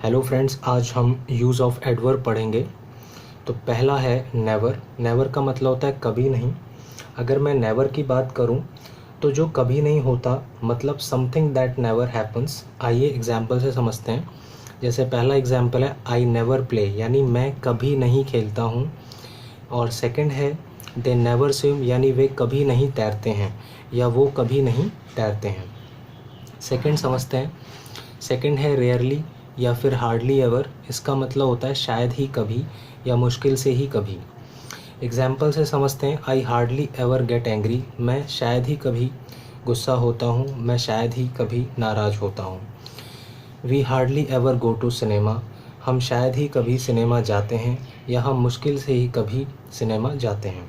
Hello friends, आज हम use of adverb पढ़ेंगे। तो पहला है नेवर। नेवर का मतलब होता है कभी नहीं। अगर मैं नेवर की बात करूं तो जो कभी नहीं होता मतलब समथिंग दैट नेवर हैपन्स। आइए एग्जाम्पल से समझते हैं। जैसे पहला एग्जाम्पल है आई नेवर प्ले, यानी मैं कभी नहीं खेलता हूं। और सेकंड है दे नेवर स्विम, यानी वे कभी नहीं तैरते हैं या वो कभी नहीं तैरते हैं। सेकंड समझते हैं। सेकंड है रेयरली या फिर हार्डली एवर। इसका मतलब होता है शायद ही कभी या मुश्किल से ही कभी। एग्जाम्पल से समझते हैं। I hardly ever get angry, मैं शायद ही कभी गुस्सा होता हूँ, मैं शायद ही कभी नाराज़ होता हूँ। We hardly ever go to cinema, हम शायद ही कभी सिनेमा जाते हैं या हम मुश्किल से ही कभी सिनेमा जाते हैं।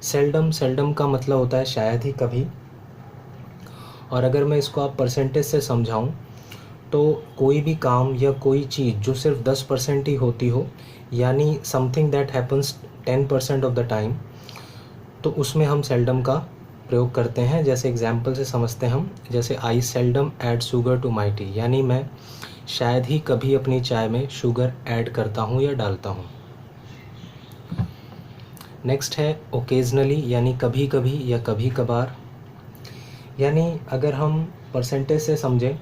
सेल्डम, सेल्डम का मतलब होता है शायद ही कभी। और अगर मैं इसको आप परसेंटेज से समझाऊं तो कोई भी काम या कोई चीज़ जो सिर्फ 10% ही होती हो, यानी something that happens 10% of the time, तो उसमें हम सेल्डम का प्रयोग करते हैं। जैसे एग्जाम्पल से समझते हैं हम। जैसे I seldom add sugar to my tea, यानी मैं शायद ही कभी अपनी चाय में शुगर ऐड करता हूँ या डालता हूँ। नेक्स्ट है ओकेजनली, यानी कभी कभी या कभी कभार। यानी अगर हम परसेंटेज से समझें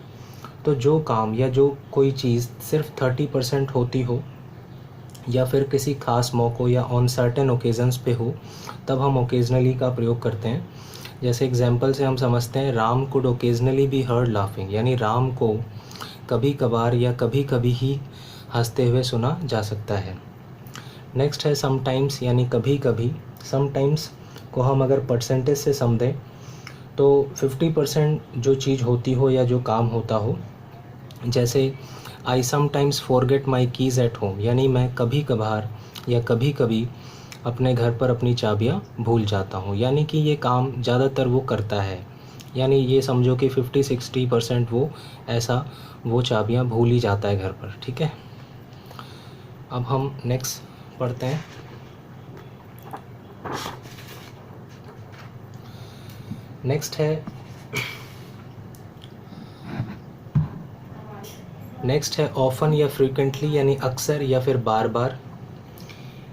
तो जो काम या जो कोई चीज़ सिर्फ 30% होती हो या फिर किसी खास मौक़ों या ऑन सर्टेन ओकेजन्स पे हो, तब हम ओकेजनली का प्रयोग करते हैं। जैसे एग्जांपल से हम समझते हैं Ram could occasionally be heard laughing, यानी राम को कभी कभार या कभी कभी ही हंसते हुए सुना जा सकता है। नेक्स्ट है समटाइम्स, यानी कभी कभी। समटाइम्स को हम अगर परसेंटेज से समझें तो 50% जो चीज़ होती हो या जो काम होता हो। जैसे I sometimes forget my keys at home, यानी मैं कभी कभार या कभी कभी अपने घर पर अपनी चाबियाँ भूल जाता हूँ, यानी कि ये काम ज़्यादातर वो करता है। यानी ये समझो कि 50-60% वो चाबियाँ भूल ही जाता है घर पर। ठीक है, अब हम नेक्स्ट पढ़ते हैं। नेक्स्ट है ऑफन या फ्रीक्वेंटली, यानी अक्सर या फिर बार बार।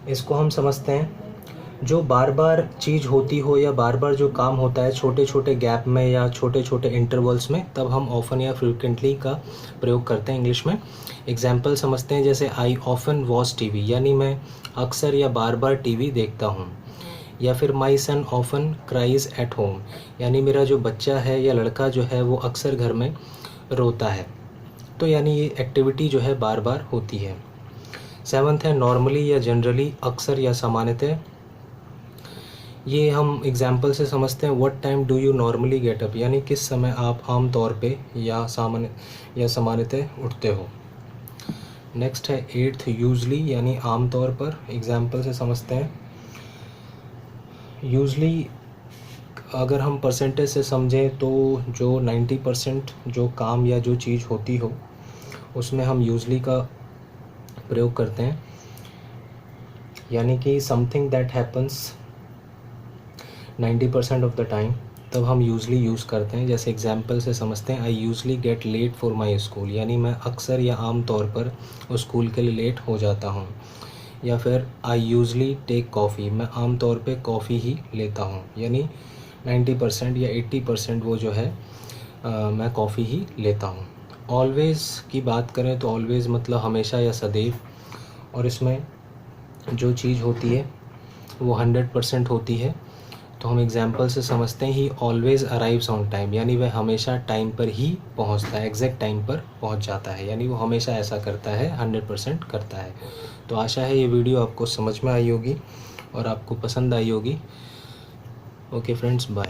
इसको हम समझते हैं। जो बार बार चीज़ होती हो या बार बार जो काम होता है छोटे छोटे गैप में या छोटे छोटे इंटरवल्स में, तब हम ऑफन या फ्रीक्वेंटली का प्रयोग करते हैं इंग्लिश में। एग्जाम्पल समझते हैं। जैसे आई ऑफन वॉच टीवी, यानी मैं अक्सर या बार बार टीवी देखता हूँ। या फिर माई सन ऑफन क्राइज एट होम, यानी मेरा जो बच्चा है या लड़का जो है वो अक्सर घर में रोता है। तो यानी ये एक्टिविटी जो है बार बार होती है। सेवन्थ है नॉर्मली या जनरली, अक्सर या सामान्यतः। ये हम एग्जाम्पल से समझते हैं। What time do you normally get up, यानी किस समय आप आम तौर पे या सामान्यतः उठते हो। नेक्स्ट है एट्थ यूजली, यानी आम तौर पर। एग्जाम्पल से समझते हैं। यूजली अगर हम परसेंटेज से समझें तो जो 90% जो काम या जो चीज़ होती हो उसमें हम यूजली का प्रयोग करते हैं, यानी कि something that happens 90% of the time, तब हम यूजली यूज़ करते हैं। जैसे एग्जाम्पल से समझते हैं। I usually get late for my school, यानी मैं अक्सर या आम तौर पर स्कूल के लिए लेट हो जाता हूँ। या फिर आई यूजली टेक कॉफ़ी, मैं आम तौर पे कॉफ़ी ही लेता हूँ, यानी 90% या 80% वो जो है मैं कॉफ़ी ही लेता हूँ। ऑलवेज़ की बात करें तो ऑलवेज़ मतलब हमेशा या सदैव, और इसमें जो चीज़ होती है वो 100% होती है। तो हम एग्जाम्पल से समझते हैं। ही ऑलवेज़ अराइव्स ऑन टाइम, यानी वह हमेशा टाइम पर ही पहुंचता है, एग्जैक्ट टाइम पर पहुंच जाता है, यानी वो हमेशा ऐसा करता है, 100% करता है। तो आशा है ये वीडियो आपको समझ में आई होगी और आपको पसंद आई होगी। Okay friends, bye.